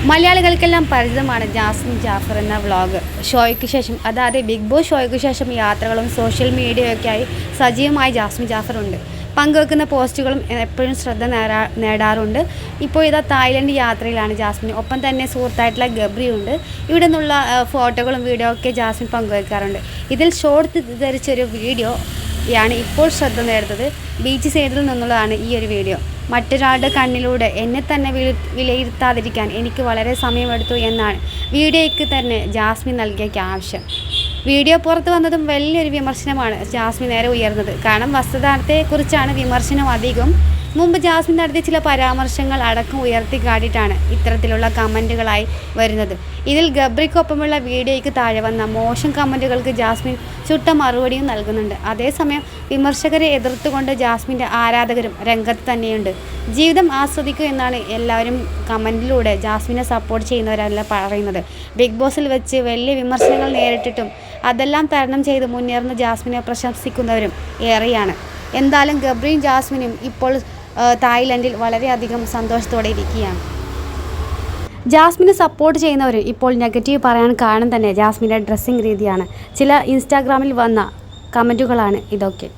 മലയാളികൾക്കെല്ലാം പരിചിതമാണ് ജാസ്മിൻ ജാഫർ എന്ന വ്ളോഗ്. ഷോയ്ക്ക് ശേഷം, അതായത് ബിഗ് ബോസ് ഷോയ്ക്ക് ശേഷം യാത്രകളും സോഷ്യൽ മീഡിയയൊക്കെയായി സജീവമായി ജാസ്മിൻ ജാഫർ ഉണ്ട്. പങ്കുവെക്കുന്ന പോസ്റ്റുകളും എപ്പോഴും ശ്രദ്ധ നേടാറുണ്ട്. ഇപ്പോൾ ഇതാ തായ്ലൻഡ് യാത്രയിലാണ് ജാസ്മിൻ. ഒപ്പം തന്നെ സുഹൃത്തായിട്ടുള്ള ഗബ്രിയുണ്ട്. ഇവിടെ നിന്നുള്ള ഫോട്ടോകളും വീഡിയോ ഒക്കെ ജാസ്മിൻ പങ്കുവെക്കാറുണ്ട്. ഇതിൽ ഷോർട്ട് ധരിച്ചൊരു വീഡിയോ യാണ് ഇപ്പോൾ ശ്രദ്ധ നേടുന്നത്. ബീച്ച് സൈഡിൽ നിന്നുള്ളതാണ് ഈ ഒരു വീഡിയോ. മറ്റൊരാളുടെ കണ്ണിലൂടെ എന്നെ തന്നെ വിലയിരുത്താതിരിക്കാൻ എനിക്ക് വളരെ സമയമെടുത്തു എന്നാണ് വീഡിയോയ്ക്ക് തന്നെ ജാസ്മിൻ നൽകിയ ക്യാപ്ഷൻ. വീഡിയോ പുറത്തു വന്നതും വലിയൊരു വിമർശനമാണ് ജാസ്മിൻ നേരെ ഉയർന്നത്. കാരണം വസ്ത്രധാരണത്തെക്കുറിച്ചാണ് വിമർശനം അധികം. മുമ്പ് ജാസ്മിൻ നടത്തിയ ചില പരാമർശങ്ങൾ അടക്കം ഉയർത്തിക്കാട്ടിയിട്ടാണ് ഇത്തരത്തിലുള്ള കമൻറ്റുകളായി വരുന്നത്. ഇതിൽ ഗബ്രിക്കൊപ്പമുള്ള വീഡിയോയ്ക്ക് താഴെ വന്ന മോശം കമൻറ്റുകൾക്ക് ജാസ്മിൻ ചുട്ട മറുപടിയും നൽകുന്നുണ്ട്. അതേസമയം വിമർശകരെ എതിർത്തുകൊണ്ട് ജാസ്മിൻ്റെ ആരാധകരും രംഗത്ത് തന്നെയുണ്ട്. ജീവിതം ആസ്വദിക്കൂ എന്നാണ് എല്ലാവരും കമൻറ്റിലൂടെ ജാസ്മിനെ സപ്പോർട്ട് ചെയ്യുന്നവരെല്ലാം പറയുന്നത്. ബിഗ് ബോസിൽ വെച്ച് വലിയ വിമർശനങ്ങൾ നേരിട്ടിട്ടും അതെല്ലാം തരണം ചെയ്ത് മുന്നേറുന്ന ജാസ്മിനെ പ്രശംസിക്കുന്നവരും ഏറെയാണ്. എന്തായാലും ഗബ്രിയും ജാസ്മിനും ഇപ്പോൾ തായ്ലൻഡിൽ വളരെയധികം സന്തോഷത്തോടെ ഇരിക്കുകയാണ്. ജാസ്മിനെ സപ്പോർട്ട് ചെയ്യുന്നവരും ഇപ്പോൾ നെഗറ്റീവ് പറയാൻ കാരണം തന്നെ ജാസ്മിൻ്റെ ഡ്രസ്സിങ് രീതിയാണ്. ചില ഇൻസ്റ്റാഗ്രാമിൽ വന്ന കമൻറ്റുകളാണ് ഇതൊക്കെ.